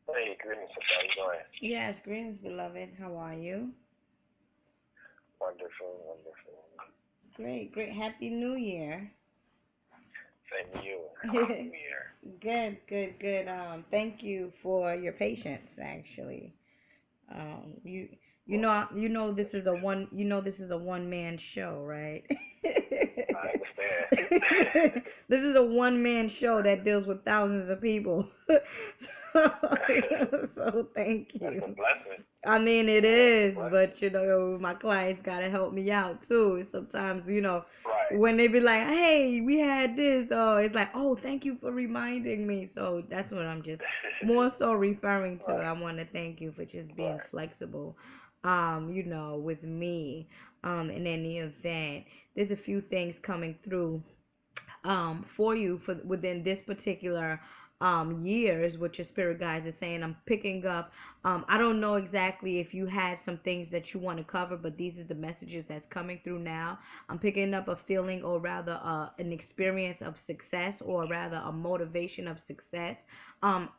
Hey, greetings, sister. How you doing? Yes, greetings, beloved. How are you? Wonderful, wonderful. Great, great. Happy New Year. Same to you. Happy New Year. Good, good, good. Thank you for your patience. Actually, you Well, you know this that's is a good. one you know this is a one man show, right? I understand. This is a one man show that deals with thousands of people. so, so thank That's a you. blessing. I mean, it Yeah, that's a is, blessing. but my clients gotta help me out too. Sometimes, Right. when they be like, "Hey, we had this," oh, it's like, "Oh, thank you for reminding me." So that's what I'm just more so referring to. I right, want to thank you for just being right. flexible, with me. In any event, there's a few things coming through for you for within this particular years, what your spirit guides is saying. I'm picking up. I don't know exactly if you had some things that you want to cover, but these are the messages that's coming through now. I'm picking up a feeling, or rather, an experience of success, or rather, a motivation of success.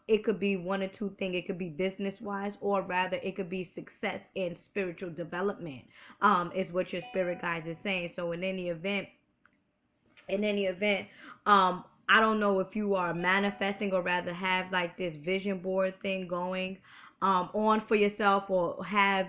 It could be one or two things. It could be business wise, or rather, it could be success in spiritual development. Is what your spirit guides is saying. So, in any event, I don't know if you are manifesting, or rather have like this vision board thing going on for yourself, or have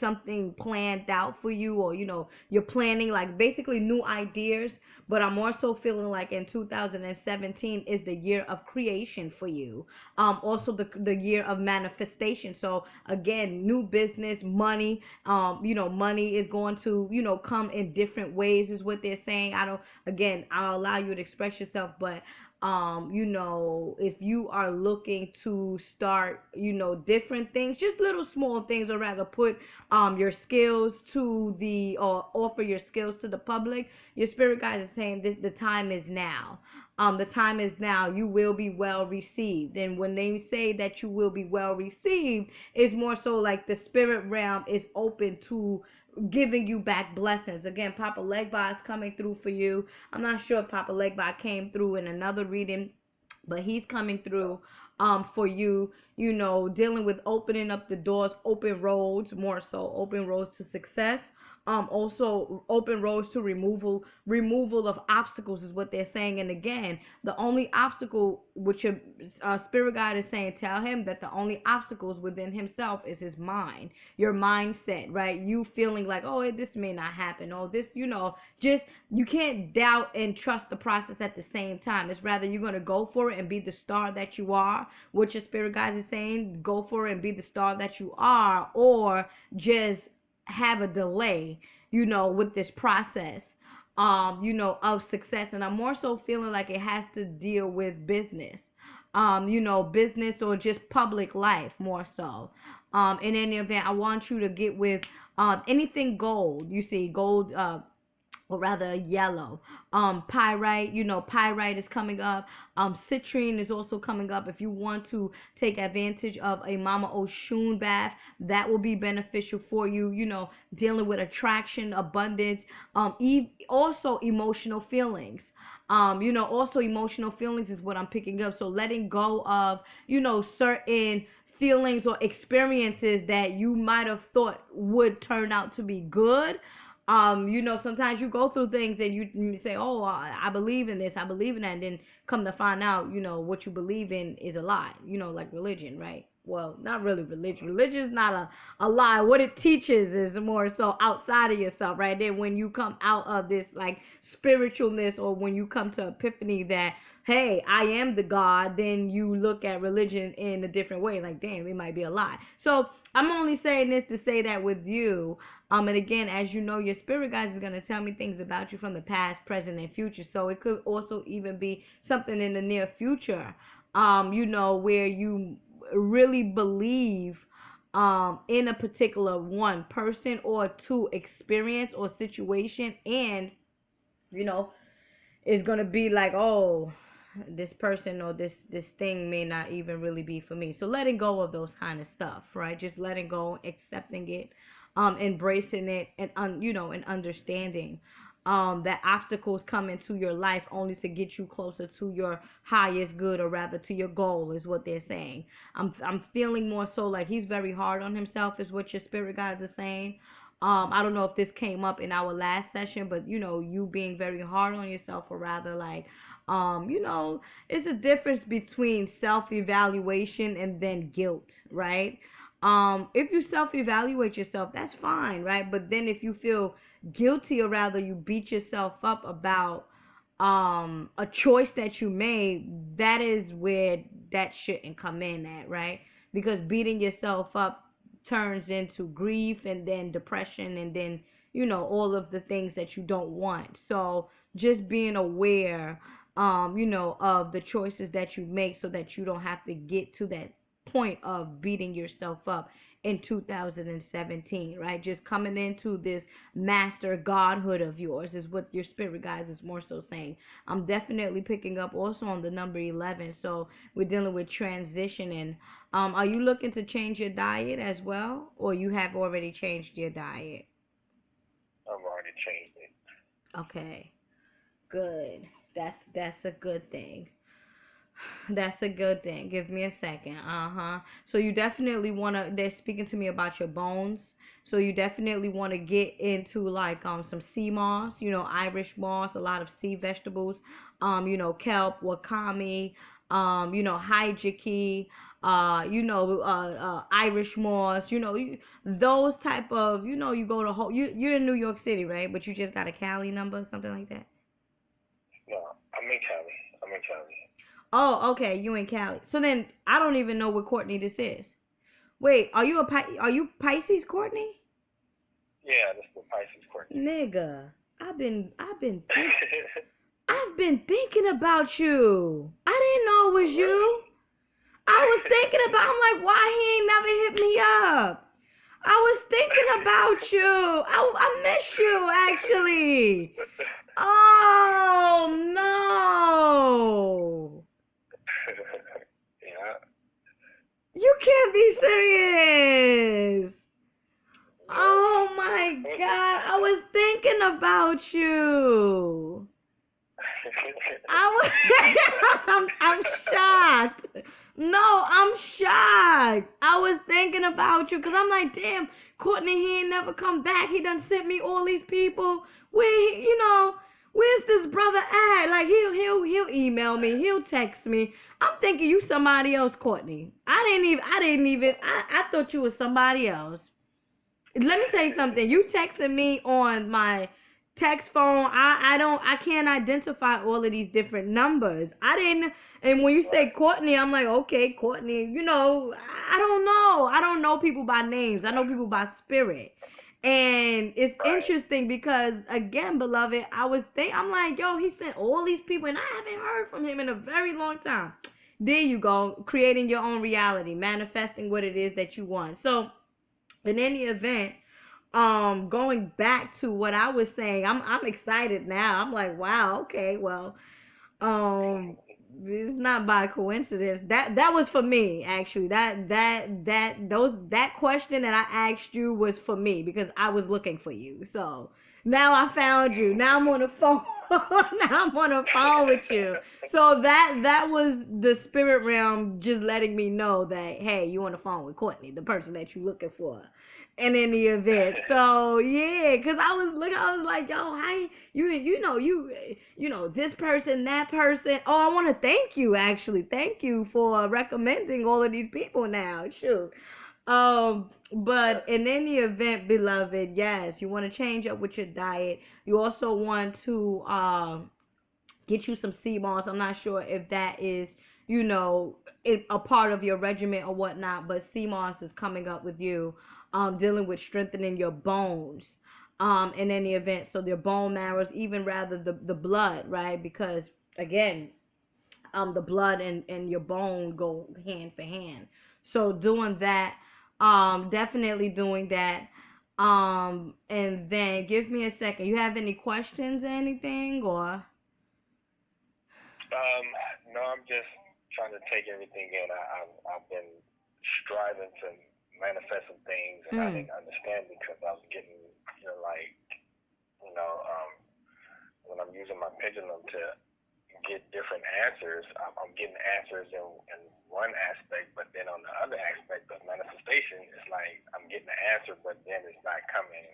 something planned out for you, or you're planning like basically new ideas. But I'm also feeling like in 2017 is the year of creation for you. Also the year of manifestation. So again, new business, money. Money is going to come in different ways, is what they're saying. I don't Again, I'll allow you to express yourself, but if you are looking to start, different things, just little small things, or rather put your skills to the or offer your skills to the public, your spirit guides are saying this: the time is now. The time is now. You will be well received. And when they say that you will be well received, it's more so like the spirit realm is open to giving you back blessings. Again, Papa Legba is coming through for you. I'm not sure if Papa Legba came through in another reading, but he's coming through for you, dealing with opening up the doors, open roads, more so open roads to success. Also open roads to removal of obstacles, is what they're saying. And again, the only obstacle, which your spirit guide is saying, tell him that the only obstacles within himself is his mind, your mindset, right? You feeling like, oh, this may not happen, oh, this, just you can't doubt and trust the process at the same time. It's rather you're gonna go for it and be the star that you are. What your spirit guides is saying, go for it and be the star that you are, or just have a delay, with this process, of success. And I'm more so feeling like it has to deal with business, business or just public life more so. In any event, I want you to get with anything gold. You see, gold, or rather yellow. Pyrite, pyrite is coming up. Citrine is also coming up. If you want to take advantage of a Mama Oshun bath, that will be beneficial for you. Dealing with attraction, abundance, also emotional feelings. Also emotional feelings is what I'm picking up. So letting go of, certain feelings or experiences that you might have thought would turn out to be good. Sometimes you go through things and you say, "Oh, I believe in this, I believe in that," and then come to find out, what you believe in is a lie. Like religion, right? Well, not really religion. Religion is not a lie. What it teaches is more so outside of yourself, right? Then when you come out of this like spiritualness, or when you come to epiphany that, hey, I am the God, then you look at religion in a different way. Like, damn, it might be a lie. So I'm only saying this to say that with you. And again, as you know, your spirit guides is gonna tell me things about you from the past, present, and future. So it could also even be something in the near future, where you really believe in a particular one person or two experience or situation, and you know it's gonna be like, oh, this person or this thing may not even really be for me. So letting go of those kind of stuff, right? Just letting go, accepting it, embracing it, and and understanding. that obstacles come into your life only to get you closer to your highest good, or rather to your goal, is what they're saying. I'm feeling more so like he's very hard on himself, is what your spirit guides are saying. I don't know if this came up in our last session, but you being very hard on yourself, or rather like, it's a difference between self-evaluation and then guilt, right? If you self-evaluate yourself, that's fine, right? But then if you feel guilty, or rather you beat yourself up about a choice that you made, that is where that shouldn't come in at, right? Because beating yourself up turns into grief, and then depression, and then all of the things that you don't want. So just being aware of the choices that you make, so that you don't have to get to that point of beating yourself up in 2017, right? Just coming into this master godhood of yours is what your spirit guides is more so saying. I'm definitely picking up also on the number 11. So we're dealing with transitioning. Are you looking to change your diet as well, or you have already changed your diet? I've already changed it. Okay, good. That's a good thing. That's a good thing. Give me a second. So you definitely wanna. They're speaking to me about your bones. So you definitely want to get into like some sea moss. Irish moss. A lot of sea vegetables. Kelp, wakame. Hijiki. Irish moss. Those type of. You go to whole. You're in New York City, right? But you just got a Cali number, something like that. No, I'm in Cali. I'm in Cali. Oh, okay, you in Cali. So then I don't even know what Courtney this is. Wait, are you Pisces, Courtney? Yeah, this is the Pisces Courtney. Nigga, I've been thinking about you. I didn't know it was you. I was thinking about. I'm like, why he ain't never hit me up? I was thinking about you. I miss you actually. Oh no. Yeah. You can't be serious. Oh my God, I was thinking about you. I'm shocked. No, I'm shocked. I was thinking about you because I'm like, damn, Courtney, he ain't never come back. He done sent me all these people. Where's this brother at? Like he'll email me, he'll text me. I'm thinking you somebody else, Courtney. I thought you was somebody else. Let me tell you something. You texted me on my text phone. I can't identify all of these different numbers. I didn't. And when you say Courtney, I'm like, okay, Courtney. I don't know. I don't know people by names. I know people by spirit. And it's interesting because, again, beloved, I'm like, yo, he sent all these people, and I haven't heard from him in a very long time. There you go, creating your own reality, manifesting what it is that you want. So, in any event, going back to what I was saying, I'm excited now. I'm like, wow, okay, well, it's not by coincidence. That was for me, actually. That question that I asked you was for me because I was looking for you. So now I found you. Now I'm on the phone. Now I'm on the phone with you. So that was the spirit realm just letting me know that, hey, you on the phone with Courtney, the person that you looking for. And in the event, so yeah, cause I was like, yo, how this person, that person. Oh, I want to thank you, actually, thank you for recommending all of these people now, shoot. But in any event, beloved, yes, you want to change up with your diet. You also want to get you some sea moss. I'm not sure if that is, a part of your regimen or whatnot, but sea moss is coming up with you, dealing with strengthening your bones, in any event. So your bone marrows, even rather the blood, right? Because again, the blood and your bone go hand for hand. So doing that, definitely doing that. And then give me a second. You have any questions or anything, or? No, I'm just trying to take everything in. I've been striving to manifest some things, and I didn't understand because I was getting, you know, when I'm using my pendulum to get different answers, I'm getting answers in one aspect, but then on the other aspect of manifestation, it's like I'm getting the answer, but then it's not coming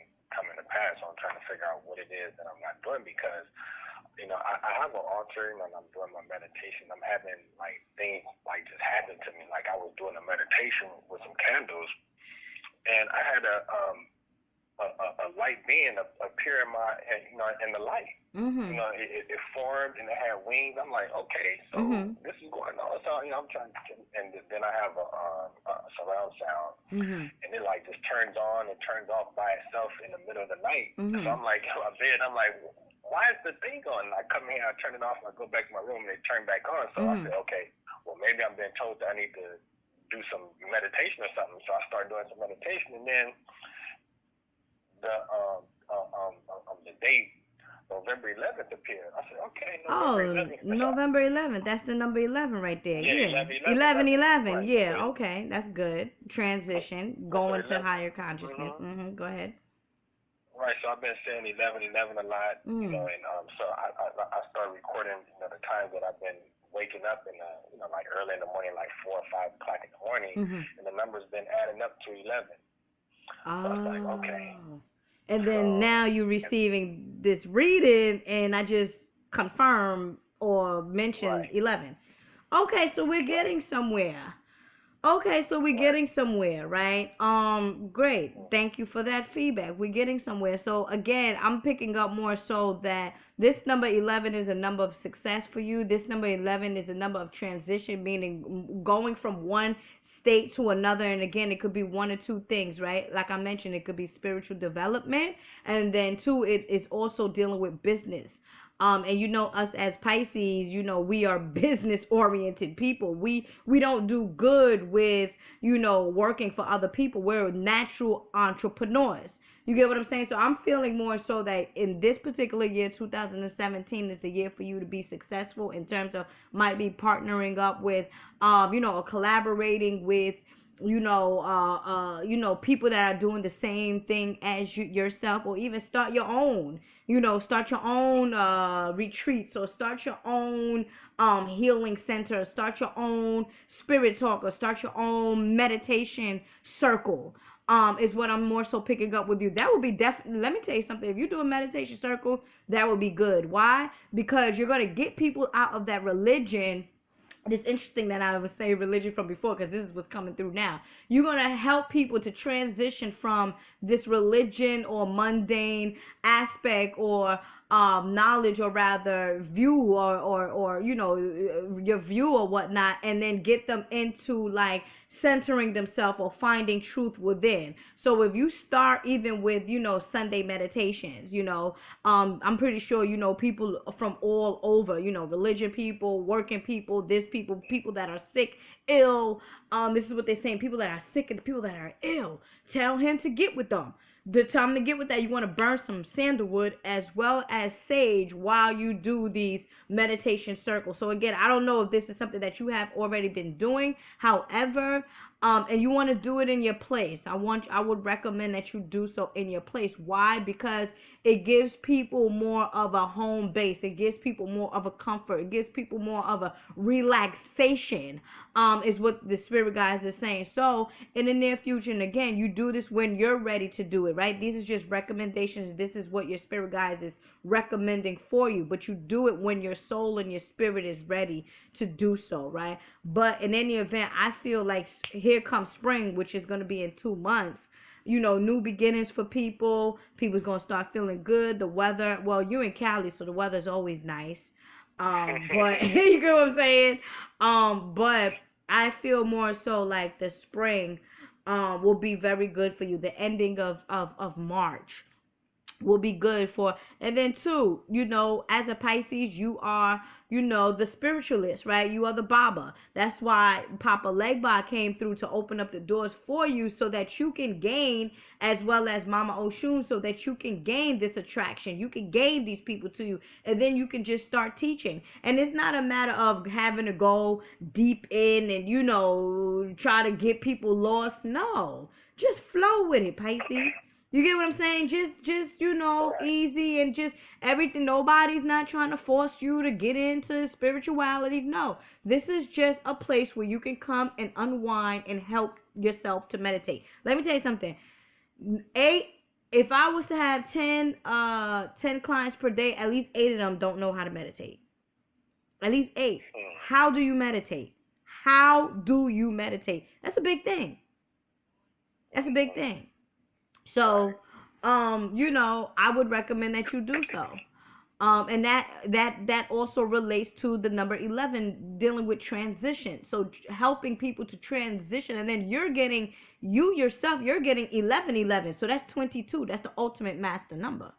to pass. So I'm trying to figure out what it is that I'm not doing because I have an altar and I'm doing my meditation. I'm having like things like just happen to me. Like I was doing a meditation with some candles, and I had a light being appear in my in the light. Mhm. It formed and it had wings. I'm like, okay, so this is going on. So I'm trying to, and then I have a surround sound, and it like just turns on and turns off by itself in the middle of the night. So I'm like, in my bed, I'm like, why is the thing on? I come here, I turn it off, and I go back to my room, and it turn back on. So I said, okay, well maybe I'm being told that I need to do some meditation or something. So I started doing some meditation, and then the date November 11th appeared. I said, okay, November 11th. November 11th. That's the number 11 right there. Yeah, 11. Right. Yeah, okay. That's good. Transition, going to higher consciousness. Go ahead. Right, so I've been saying 11 a lot, and so I started recording, the times that I've been waking up in, like early in the morning, like 4 or 5 o'clock in the morning, and the number's been adding up to 11. So I was like, okay. And then now you're receiving this reading, and I just confirm or mentioned 11. Okay, so we're getting somewhere. Right? Great. Thank you for that feedback. We're getting somewhere. So again, I'm picking up more so that this number 11 is a number of success for you. This number 11 is a number of transition, meaning going from one state to another. And again, it could be one or two things, right? Like I mentioned, it could be spiritual development, and then two, it is also dealing with business. And us as Pisces, we are business oriented people. We don't do good with, working for other people. We're natural entrepreneurs. You get what I'm saying? So I'm feeling more so that in this particular year, 2017 is the year for you to be successful in terms of might be partnering up with, or collaborating with, people that are doing the same thing as you yourself, or even start your own, retreats, or start your own healing center, start your own spirit talk, or start your own meditation circle. Is what I'm more so picking up with you. That would be definitely, let me tell you something, if you do a meditation circle, that would be good. Why? Because you're going to get people out of that religion. It's interesting that I would say religion from before, because this is what's coming through now. You're going to help people to transition from this religion or mundane aspect or knowledge, or rather view, or your view or whatnot, and then get them into like centering themselves or finding truth within. So if you start even with, Sunday meditations, I'm pretty sure, people from all over, religion people, working people, people that are sick, ill. This is what they're saying. People that are sick and people that are ill. Tell him to get with them. The time to get with that, you want to burn some sandalwood as well as sage while you do these meditation circles. So again, I don't know if this is something that you have already been doing. However, and you want to do it in your place, I would recommend that you do so in your place. Why? Because it gives people more of a home base. It gives people more of a comfort. It gives people more of a relaxation, is what the spirit guides are saying. So in the near future, and again, you do this when you're ready to do it, right? These are just recommendations. This is what your spirit guides is recommending for you, but you do it when your soul and your spirit is ready to do so, right? But in any event, I feel like here comes spring, which is going to be in 2 months. New beginnings for people. People's going to start feeling good. The weather, well, you're in Cali, so the weather's always nice. But you get what I'm saying? But I feel more so like the spring will be very good for you. The ending of March will be good for. And then too, as a Pisces, you are, the spiritualist, right? You are the Baba. That's why Papa Legba came through to open up the doors for you, so that you can gain, as well as Mama Oshun, so that you can gain this attraction. You can gain these people to you, and then you can just start teaching. And it's not a matter of having to go deep in and try to get people lost. No, just flow with it, Pisces. You get what I'm saying? Just Right. easy and just everything. Nobody's not trying to force you to get into spirituality. No, this is just a place where you can come and unwind and help yourself to meditate. Let me tell you something. Eight. If I was to have 10 clients per day, at least 8 of them don't know how to meditate. At least 8. Mm. How do you meditate? How do you meditate? That's a big thing. That's a big Mm-hmm. thing. Right. So, I would recommend that you do so. And that also relates to the number 11, dealing with transition. So helping people to transition, and then you yourself, you're getting 1111. So that's 22. That's the ultimate master number.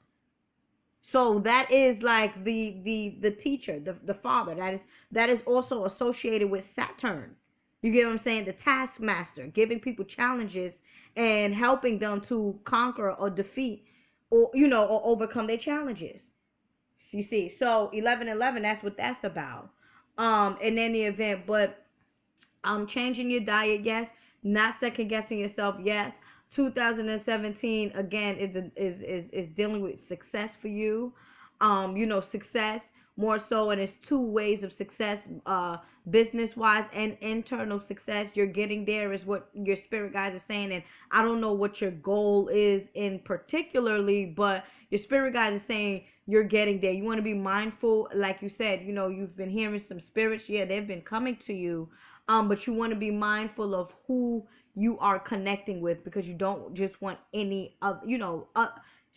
So that is like the teacher, the father. That is also associated with Saturn. You get what I'm saying? The taskmaster, giving people challenges and helping them to conquer or defeat or overcome their challenges. You see, so 1111, that's what that's about. In any event, but changing your diet, yes. Not second guessing yourself, yes. 2017 again is dealing with success for you. Success more so, and it's two ways of success, business wise and internal success. You're getting there, is what your spirit guides are saying, and I don't know what your goal is in particularly, but your spirit guides are saying you're getting there. You want to be mindful, like you said. You've been hearing some spirits. Yeah, they've been coming to you, but you want to be mindful of who you are connecting with, because you don't just want any of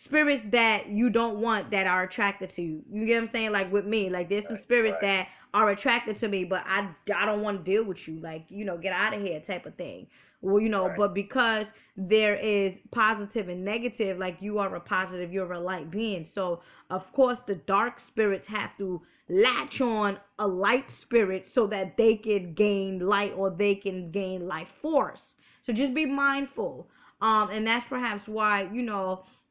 spirits that you don't want that are attracted to you. You get what I'm saying? Like with me, like there's some Right. spirits Right. that are attracted to me, but I don't want to deal with you. Like, get out of here type of thing. Well, Right. but because there is positive and negative, like you are a positive, you're a light being. So of course the dark spirits have to latch on a light spirit so that they can gain light, or they can gain life force. So just be mindful. And that's perhaps why,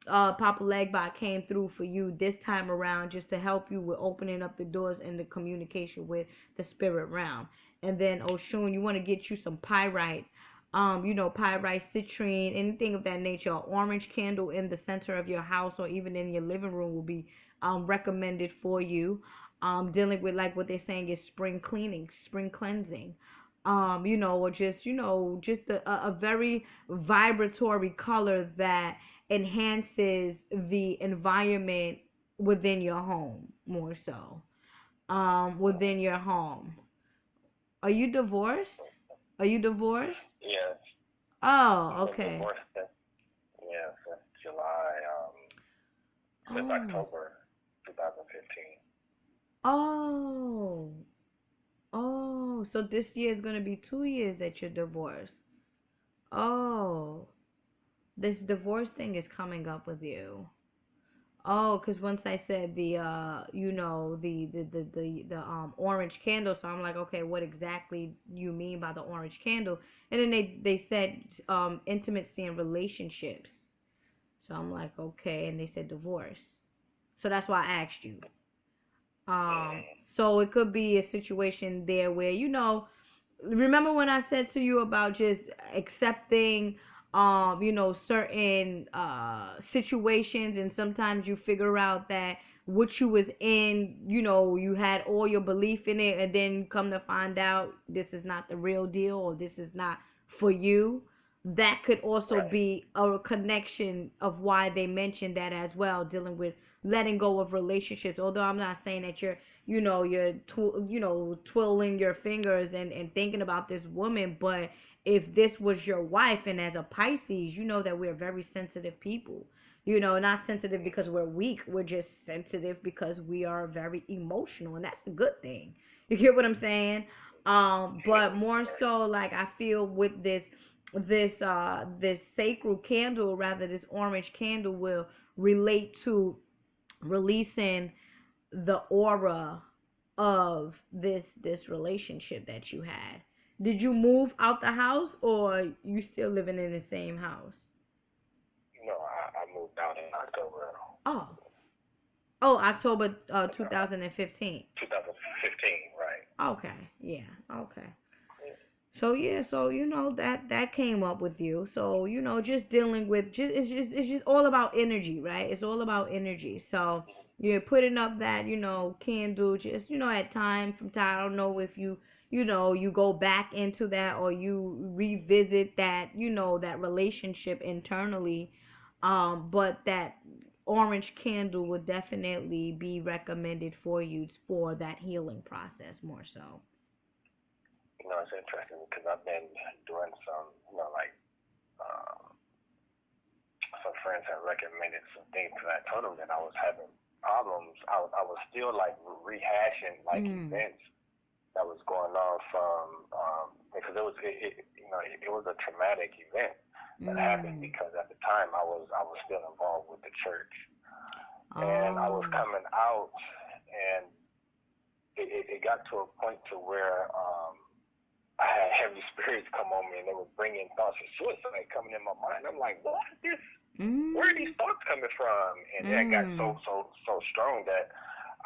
Papa Legbot came through for you this time around, just to help you with opening up the doors and the communication with the spirit realm. And then Oshun, you want to get you some pyrite, pyrite, citrine, anything of that nature. An orange candle in the center of your house or even in your living room will be recommended for you. Dealing with, like what they're saying, is spring cleaning, spring cleansing. Or just a very vibratory color that enhances the environment within your home, more so. Within your home. Are you divorced? Are you divorced? Yes. Oh, I've been okay. divorced since, yeah, since July, since Oh, October 2015. oh, oh. So this year is gonna be 2 years that you're divorced. Oh, this divorce thing is coming up with you. Oh, because once I said the orange candle, so I'm like, okay, what exactly you mean by the orange candle? And then they said intimacy and relationships. So I'm like, okay, and they said divorce. So that's why I asked you. Um, Mm. so it could be a situation there where, remember when I said to you about just accepting certain situations, and sometimes you figure out that what you was in, you had all your belief in it, and then come to find out this is not the real deal, or this is not for you. That could also Right. be a connection of why they mentioned that as well, dealing with letting go of relationships. Although I'm not saying that you're twirling your fingers and thinking about this woman, but if this was your wife, and as a Pisces, you know that we're very sensitive people. Not sensitive because we're weak, we're just sensitive because we are very emotional, and that's a good thing. You get what I'm saying? But more Right. so, like, I feel with this sacred candle, rather this orange candle, will relate to releasing the aura of this relationship that you had. Did you move out the house, or you still living in the same house? No, I moved out in October Oh, oh, October uh, 2015. 2015, right? Okay, yeah, okay. So yeah, so that came up with you. So just dealing with it's just all about energy, right? It's all about energy. So you're putting up that candle. Just at time from time. I don't know if you go back into that or you revisit that relationship internally. But that orange candle would definitely be recommended for you for that healing process more so. It's interesting because I've been doing some, like um, some friends have recommended some things because I told them that I was having problems. I was still like rehashing like Mm. events that was going on from because it was a traumatic event that happened Mm. because at the time I was still involved with the church and I was Oh. coming out and it got to a point to where I had heavy spirits come on me and they were bringing thoughts of suicide coming in my mind. I'm like, what is this? Where are Mm. these thoughts coming from? And it got Mm. so strong that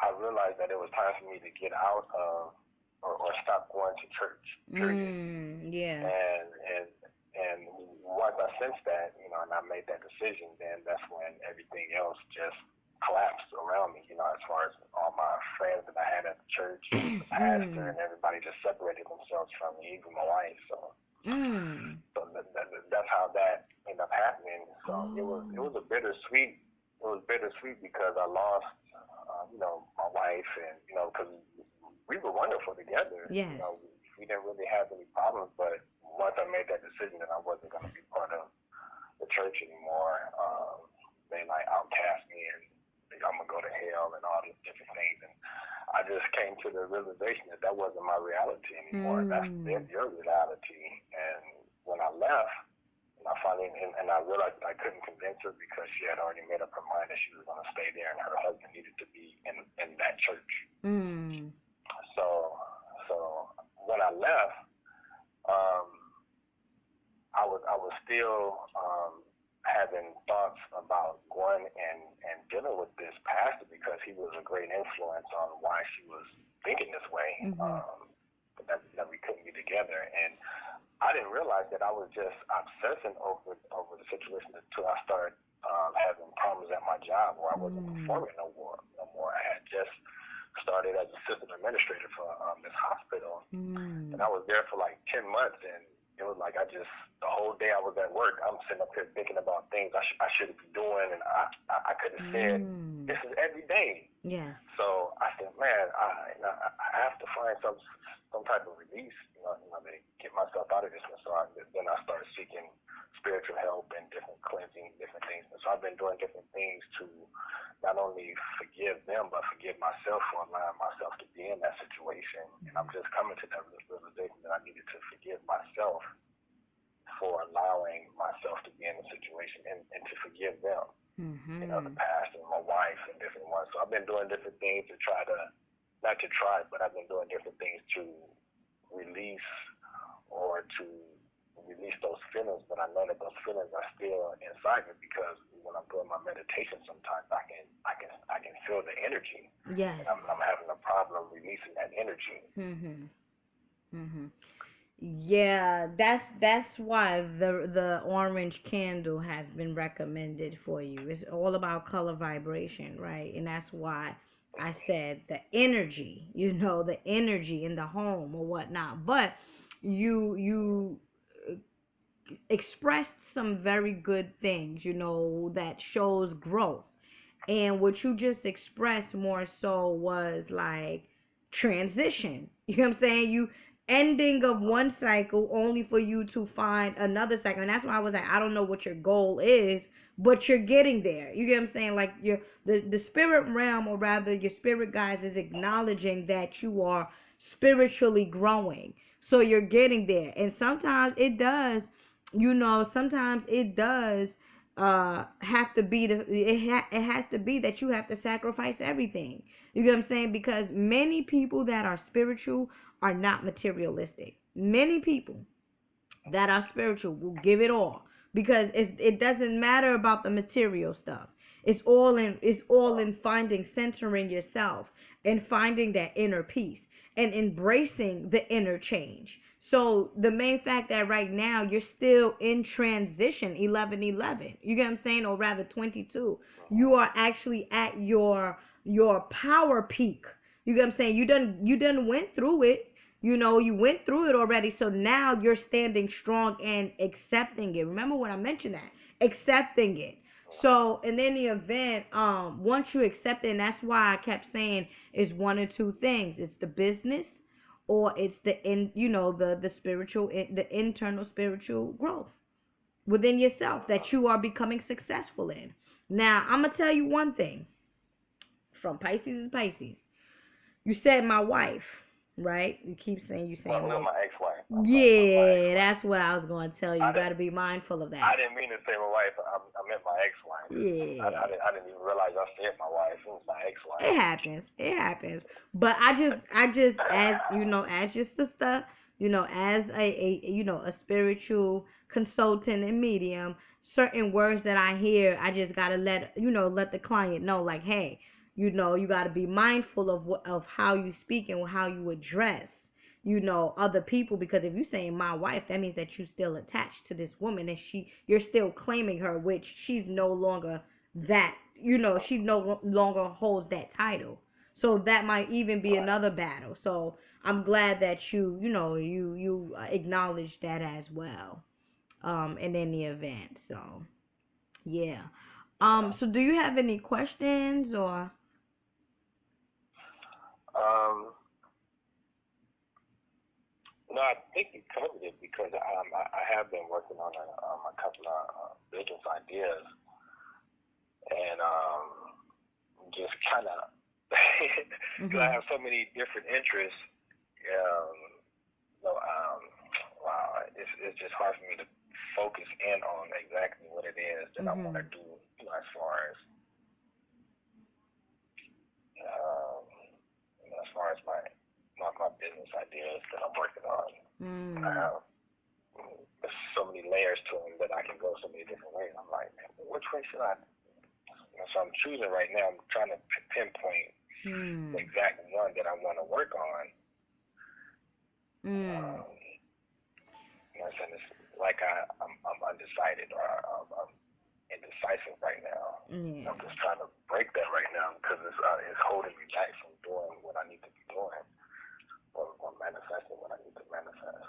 I realized that it was time for me to get out of or stop going to church. Period. Mm. Yeah. And once I sensed that, and I made that decision, then that's when everything else just collapsed around me. As far as all my friends that I had at the church and the pastor Mm. and everybody just separated themselves from me, even my wife. Mm. That's how that ended up happening. So it Oh. was a bittersweet. It was bittersweet because I lost, my wife, and because we were wonderful together. Yes. We didn't really have any problems, but once I made that decision that I wasn't going to be part of the church anymore, they like outcast me and I'm gonna go to hell and all these different things. And I just came to the realization that that wasn't my reality anymore. That's Mm. your reality. And when I left, and I finally and I realized that I couldn't convince her because she had already made up her mind that she was gonna stay there, and her husband needed to be in that church. Mm. So when I left, um, I was still having thoughts about going and dealing with this pastor because he was a great influence on why she was thinking this way. Mhm. That we couldn't be together, and I didn't realize that I was just obsessing over the situation until I started having problems at my job where I wasn't Mm. performing no more. No more. I had just started as assistant administrator for this hospital, and Mm. I was there for like 10 months, and it was like the whole day I was at work, I'm sitting up here thinking about things I should be doing, and I could have said Mm. this is every day. Yes. So I said, man, I have to find some type of release, to get myself out of this one. So then I started seeking spiritual help and different cleansing, different things. And so I've been doing different things to not only forgive them, but forgive myself for allowing myself to be in that situation. And I'm just coming to that realization that I needed to forgive myself for allowing myself to be in the situation and to forgive them, the Mhm. pastor, my wife, and different ones. So I've been doing different things to try to, not to try, but I've been doing different things to release or to release those feelings. But I know that those feelings are still inside me because when I'm doing my meditation, sometimes I can feel the energy, Yes. and I'm having a problem releasing that energy. Mhm. Mhm. Yeah, that's why the orange candle has been recommended for you. It's all about color vibration, right? And that's why I said the energy, the energy in the home or whatnot. But you expressed some very good things, that shows growth. And what you just expressed more so was like transition. You know what I'm saying? You ending of one cycle only for you to find another cycle. And that's why I was like, I don't know what your goal is, but you're getting there. You get what I'm saying? Like the spirit realm, or rather your spirit guides, is acknowledging that you are spiritually growing. So you're getting there. And sometimes it does have to be it has to be that you have to sacrifice everything. You get what I'm saying? Because many people that are spiritual are not materialistic. Many people that are spiritual will give it all because it doesn't matter about the material stuff. It's all in finding, centering yourself and finding that inner peace and embracing the inner change. So the main fact that right now you're still in transition, 11:11. You get what I'm saying, or rather 22. You are actually at your power peak. You get what I'm saying? You done went through it. You went through it already. So now you're standing strong and accepting it. Remember when I mentioned that? Accepting it. So in any event, once you accept it, and that's why I kept saying it's one or two things. It's the business, or it's the spiritual, the internal spiritual growth within yourself that you are becoming successful in. Now I'm gonna tell you one thing. From Pisces to Pisces, you said my wife, right? You keep saying you saying No, my my ex-wife. yeah, that's what I was going to tell you. You got to be mindful of I that. didn't mean to say my wife. I meant my ex-wife. Yeah. I didn't even realize I said my wife. It was my ex-wife. It happens. It happens. But I just as as your sister, as a spiritual consultant and medium, certain words that I hear, I just gotta let the client know, like, hey, you gotta be mindful of how you speak and how you address other people, because if you saying my wife, that means that you still attached to this woman, and you're still claiming her, which she's no longer that, she no longer holds that title. So that might even be another battle. So I'm glad that you acknowledge that as well, in any event. So yeah. So do you have any questions or Um, no, I think you covered it because I have been working on a couple of business ideas, and just kind of because I have so many different interests. Um, wow, it's just hard for me to focus in on exactly what it is that I want to do. As far as as far as my business ideas that I'm working on. I have there's so many layers to them that I can go so many different ways. I'm like, man, which way should I? So I'm choosing right now. I'm trying to pinpoint the exact one that I want to work on. It's like I'm undecided, or I'm indecisive right now. I'm just trying to break that right now because it's holding me back from doing what I need to be doing, or manifesting what I need to manifest.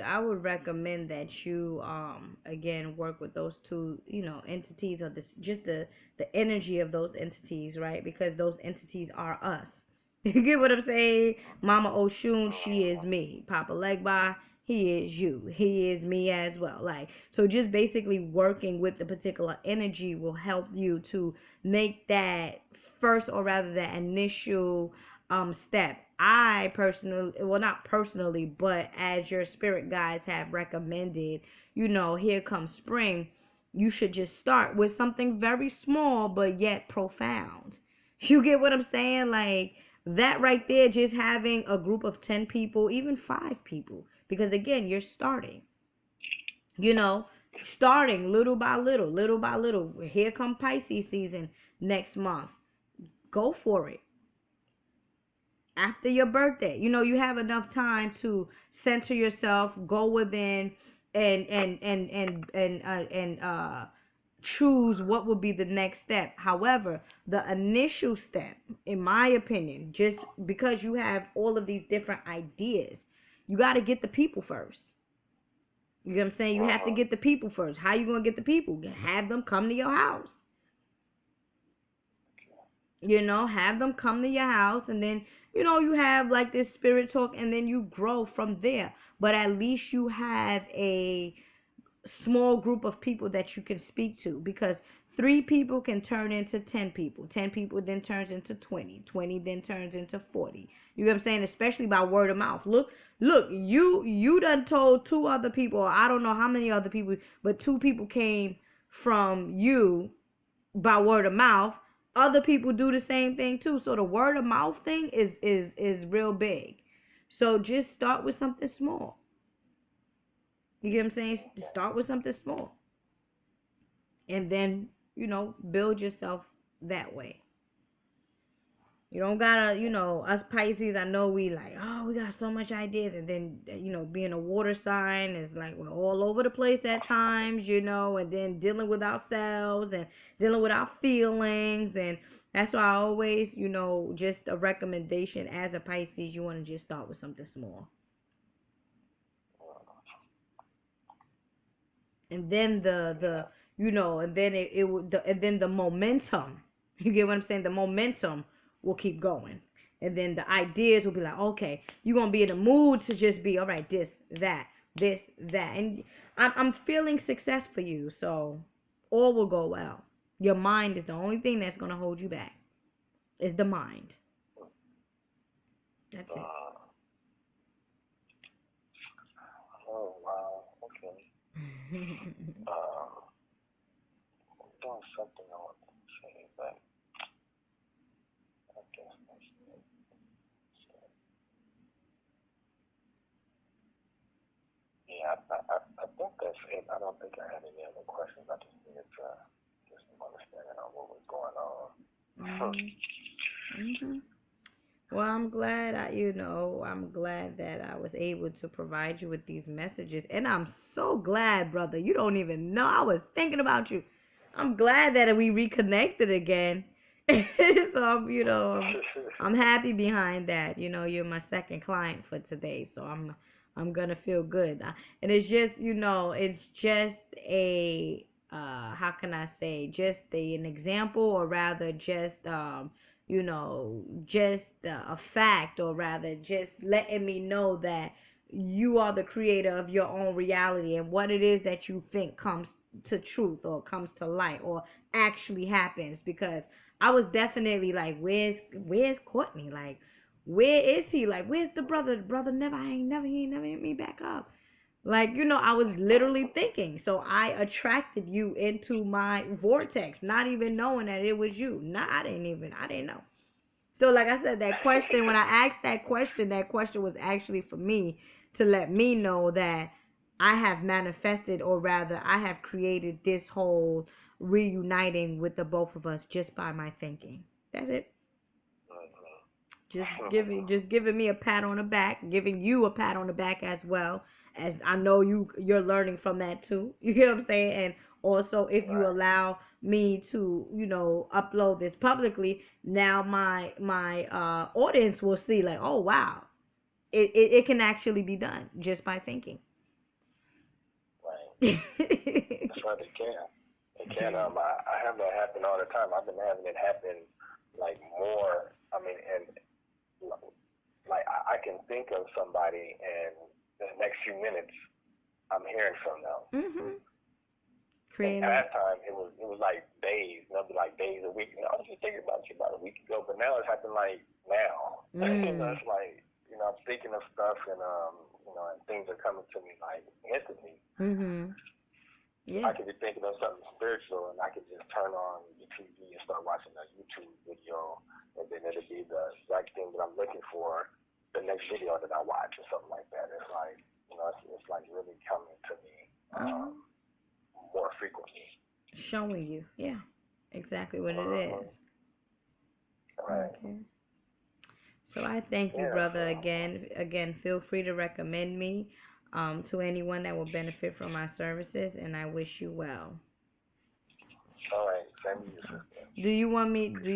I would recommend that you again work with those two entities, or just the energy of those entities, right? Because those entities are us. You get what I'm saying? Mama Oshun, she is me. Papa Legba, he is you. He is me as well. Like, so just basically working with the particular energy will help you to make that first, or rather that initial step. I personally, well, not personally, but as your spirit guides have recommended, here comes spring, you should just start with something very small but yet profound. You get what I'm saying? Like, that right there, just having a group of 10 people, even 5 people, because again, you're starting, you know, starting little by little, little by little. Here come Pisces season next month. Go for it. After your birthday, you have enough time to center yourself, go within, and choose what would be the next step. However, the initial step, in my opinion, just because you have all of these different ideas, you got to get the people first. You know what I'm saying? You have to get the people first. How you gonna get the people? Have them come to your house. Have them come to your house, and then you have like this spirit talk, and then you grow from there. But at least you have a small group of people that you can speak to, because 3 people can turn into 10 people. 10 people then turns into 20. 20 then turns into 40. You know what I'm saying? Especially by word of mouth. Look, you done told 2 other people, or I don't know how many other people, but 2 people came from you by word of mouth. Other people do the same thing too. So the word of mouth thing is real big. So just start with something small. You get what I'm saying? Start with something small. And then, build yourself that way. You don't gotta, us Pisces, I know we like, oh, we got so much ideas. And then, being a water sign is like, we're all over the place at times, and then dealing with ourselves and dealing with our feelings. And that's why I always, just a recommendation as a Pisces, you want to just start with something small. And then and then it would, and then the momentum, you get what I'm saying, the momentum will keep going, and then the ideas will be like, okay, you're gonna be in the mood to just be, all right, this that, and I'm feeling success for you, so all will go well. Your mind is the only thing that's gonna hold you back. Is the mind. That's it. Oh wow, okay. Doing something I want to say, but I guess that's it. Yeah, I think that's it. I don't think I had any other questions. I just needed to get some understanding on what was going on. Mm-hmm. Well, I'm glad I'm glad that I was able to provide you with these messages. And I'm so glad, brother. You don't even know. I was thinking about you. I'm glad that we reconnected again. So I'm happy behind that. You're my second client for today, so I'm gonna feel good. And it's just, it's just a how can I say, just an example, or rather just just a fact, or rather just letting me know that you are the creator of your own reality, and what it is that you think comes to truth, or comes to light, or actually happens. Because I was definitely like, where's Courtney? Like, where is he? Like, where's the brother? The brother never, he ain't never hit me back up. Like, I was literally thinking. So I attracted you into my vortex, not even knowing that it was you. Nah, I didn't know. So, like I said, that question, when I asked that question was actually for me to let me know that I have manifested, or rather, I have created this whole reuniting with the both of us just by my thinking. That's it. Just giving me a pat on the back, giving you a pat on the back as well, as I know you're learning from that too. You get what I'm saying? And also, if you allow me to, upload this publicly, now my audience will see, like, oh wow, it can actually be done just by thinking. Right. That's right, it can. It can. I have that happen all the time. I've been having it happen like more. I mean, and like I can think of somebody, and the next few minutes I'm hearing from them. Mhm. And at that time, it was like days, maybe like days, a week. I was just thinking about you about a week ago, but now it's happening like now. It's like, I'm thinking of stuff, and and things are coming to me like instantly. Mhm. Yeah. I could be thinking of something spiritual, and I could just turn on the TV and start watching a YouTube video, and then it'll be the exact thing that I'm looking for, the next video that I watch, or something like that. It's like, it's like really coming to me more frequently. Showing you, yeah, exactly what it is. Right. Okay. So I thank you, brother, again. Again, feel free to recommend me to anyone that will benefit from my services, and I wish you well. All right. Same to you, sister. Do you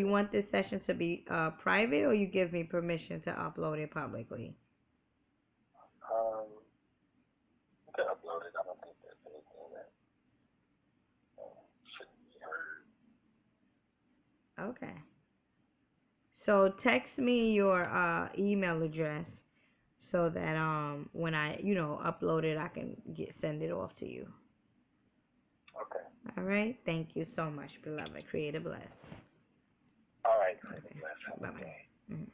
want this session to be private, or you give me permission to upload it publicly? You can upload it. I don't think there's anything that shouldn't be heard. Okay. So text me your email address, so that when I upload it, I can send it off to you. Okay. All right. Thank you so much, beloved. Creator bless. All right. Creator bless. Bye bye. Okay. Mm-hmm.